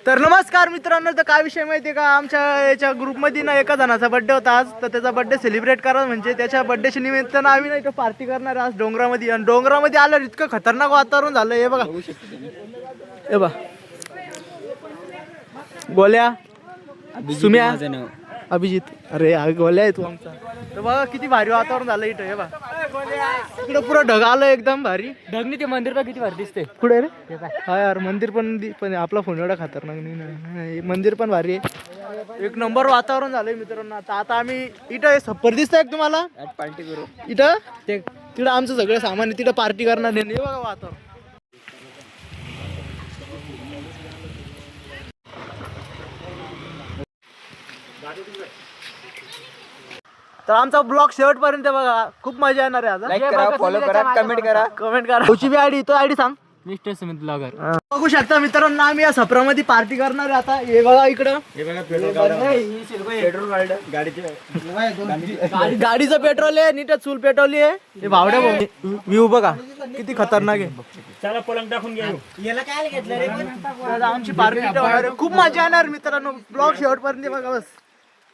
तर नमस्कार मित्रांनो, तर काय विषय माहिती आहे का, आमच्या याच्या ग्रुपमध्ये ना एका जणाचा बर्थडे होता आज. तर त्याचा बर्थडे सेलिब्रेट करा म्हणजे त्याच्या बर्थडेच्या निमित्तानं आम्ही ना इथं पार्टी करणार आज डोंगरामध्ये. आणि डोंगरामध्ये आल्यावर इतकं खतरनाक वातावरण झालं. हे बघा, हे बघा, गोल्या, सुम्या, अभिजित, अरे गोल्या आहे तू आमचा. तर बघा किती भारी वातावरण झालं इथं. हे बघा इकडं पुरं ढग आलं एकदम भारी. ढगनी ते मंदिर पण किती भारी दिसते. पुढे रे हा यार, मंदिर पण आपला फोन एवढा खतरनाक नाही. मंदिर पण भारी आहे, एक नंबर वातावरण झालंय मित्रांनो. आता आम्ही इथं सप्पर दिसतंय तुम्हाला पार्टी करू इथं. ते तिथं आमचं सगळं सामान आहे, तिथं पार्टी करणार नाही. हे बघा वातावरण. तर आमचा ब्लॉग शेवटपर्यंत बघा, खूप मजा येणार आहे. आता लाईक करा, फॉलो करा, कमेंट करा. तुझी बी आयडी, तो आयडी सांग. Mister Sumit blogger. बघू शकता मित्रांनो, आम्ही या सप्रामध्ये पार्टी करणार आहे. आता हे बघा इकडं गाडीचं पेट्रोल आहे, नीट चूल पेटवली आहे. हे भावड्या व्ह्यू बघा किती खतरनाक आहे. चला पलंग टाकून घ्या. आमची पार्टी होणार आहे, खूप मजा येणार मित्रांनो. ब्लॉग शेवटपर्यंत बघा बस.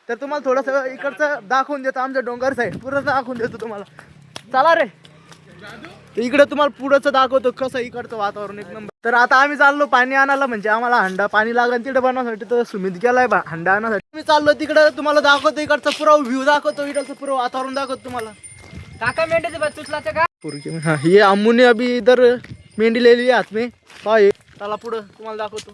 तर तुम्हाला थोडंसं इकडचं दाखवून देतो, आमचं डोंगर साईड पूर्ण दाखवून देतो तुम्हाला. चला रे, इकडे तुम्हाला पुढचं दाखवतो कसं इकडचं वातावरण एक नंबर. तर आता आम्ही चाललो पाणी आणायला, म्हणजे आम्हाला हंडा पाणी लागेल तिकडे बनवण्यासाठी. तर सुमित गेलाय हंडा आणण्यासाठी. मी चाललो तिकडे, तुम्हाला दाखवतो इकडचं पुरा व्ह्यू दाखवतो, इकडचं पुरं वातावरण दाखवतो तुम्हाला. काका मेंढ्याचे बस सुचलाचे का? हाँ, ये अम्मू ने अभी इधर मेंढी ले ली हाथ में. पाय चला पुढं तुम्हाला दाखवतो.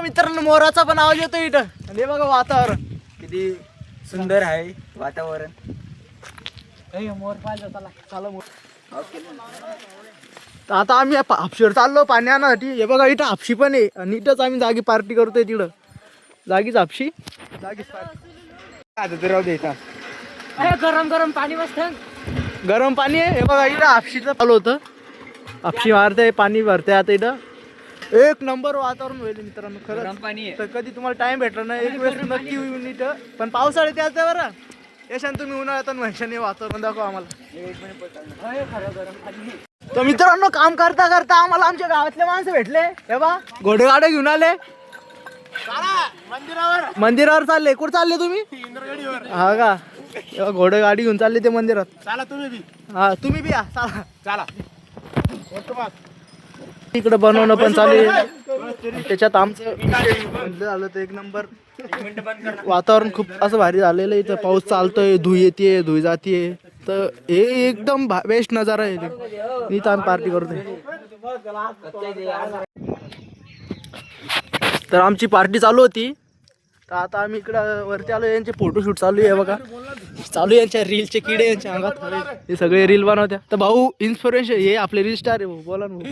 मित्रांनो, मोराचा पण आवाज येतो इथं. आणि बघा वातावरण किती सुंदर आहे वातावरण. मोर पाहिजे, चला चला मोर. तर आता आम्ही हापशीवर चाललो पाणी आणण्यासाठी. हे बघा इथं हापशी पण आहे, आणि इथंच आम्ही जागी पार्टी करतोय. तिकडं जागीच हापशी, जागीच पार्टी. राहू दे इथं. गरम गरम पाणी मस्त गरम पाणी आहे. हे बघा इथं हापशीचं चालू होतं, हापशी मारते पाणी भरते. आता इथं एक नंबर वातावरण होईल मित्रांनो खरं. पाणी आहे. तर कधी तुम्हाला टाइम भेटला ना, एक वेळेस नक्की येऊन इथं. पण पावसाळ्यात यायचं बरं, यशान तुम्ही उन्हाळ्यात म्हणशाने वातावरण दाखवा आम्हाला. तर मित्रांनो, काम करता करता आम्हाला आमच्या गावातले माणसं भेटले. हे बा घोडेगाडे घेऊन आले, मंदिरावर चालले. कुठं चालले तुम्ही? हा का, घोडे गाडी घेऊन चालले ते मंदिरात. चला तुम्ही बी. हा तुम्ही बी या, चला. चला इकडे बनवणं पण चालू आहे, त्याच्यात आमचं झालं तर एक नंबर. वातावरण खूप असं भारी झालेलं आहे. इथं पाऊस चालतोय, धुई येते धुई जाते. तर हे एकदम बेस्ट नजारा आहे इथं. आम्ही पार्टी करतोय. तर आमची पार्टी चालू होती. तर आता आम्ही इकडं वरती आलो, यांचे फोटोशूट चालू आहे. बघा चालू यांच्या रीलचे किडे यांच्या अंगात, हे सगळे रील बनवत्या. तर भाऊ इन्स्पिरेशन, हे आपले रील स्टार आहे भाऊ, बोला ना भाऊ.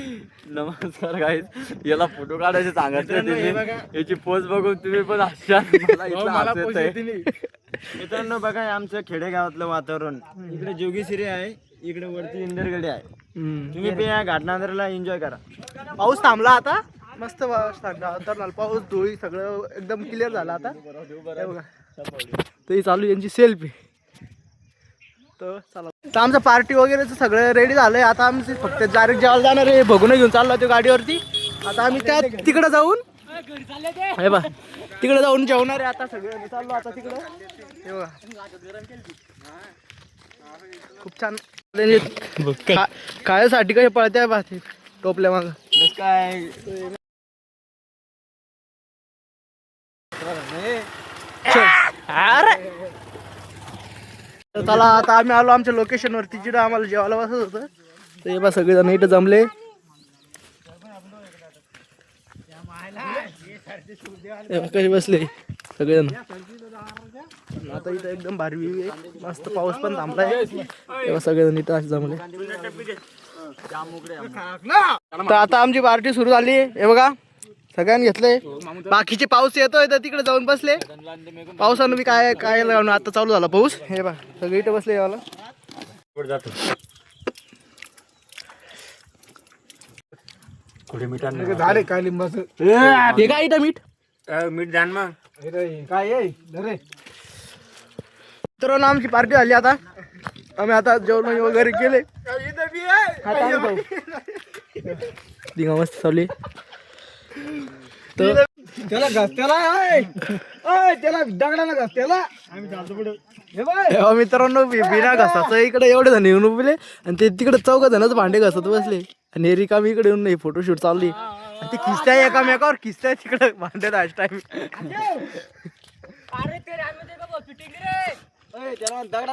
नमस्कार गाईज, याला फोटो काढायचे सांगितले, याची पोज बघून तुम्ही पण हसाल. मित्रांनो बघा, आमचं खेडेगावातलं वातावरण. इकडे जोगीशिरी आहे, इकडे वरती इंदरगडी आहे. तुम्ही पण या घाटनांदरला एन्जॉय करा. पाऊस थांबला आता, मस्त वातावरण, पाऊस धुळी सगळं एकदम क्लिअर झालं आता. हे बघा ते चालू यांची सेल्फी. तर चला, तर आमचं पार्टी वगैरेचं सगळं रेडी झालंय. आता आमची फक्त डायरेक्ट जेवायला जाणार आहे. बघून घेऊन चाललो ते गाडीवरती. आता आम्ही त्या तिकडे जाऊन, हे बघा तिकडे जाऊन जेवणार आहे. आता सगळं चाललो आता तिकडं. हे बघा खूप छान खायसाठी काही पळत्या बा टोपल्या माग काय तर चला, आता आम्ही आलो आमच्या लोकेशन वरती, जिथं आम्हाला जेवायला बसत होतं. तर हे बा सगळेजण इथं जमले. कसे बसले सगळेजण. आता इथं एकदम भारी व्ह्यू आहे, मस्त पाऊस पण थांबलाय. तेव्हा सगळेजण इथं असे जमले. तर आता आमची पार्टी सुरू झाली. हे बघा सगळ्यांनी घेतलंय. बाकीचे पाऊस येतोय तर तिकडे जाऊन बसले. पावसानं मी काय काय लावून आता चालू झाला पाऊस. हे बघा सगळे इथे बसले. याला कुठे मीठ हे काय इथं मीठ मीठ जाण मग तर आमची पार्टी झाली आता. आम्ही आता जेवण वगैरे केले. आता आम्ही जाऊ. दिंगा मस्त चालली. तर त्याला घास त्याला दगडाला घास त्याला. मित्रांनो बिना घासाचं इकडे एवढे जण येऊन उभले आणि ते तिकडे 4 जणच भांडे घासत बसले आणि रिकामी इकडे येऊन फोटोशूट चालली. ते खिचताय एकामेकावर खिचताय तिकडे भांडे लास्ट टाइम. अरे ते रामदेव का फिटिंग रे. त्याला दगडा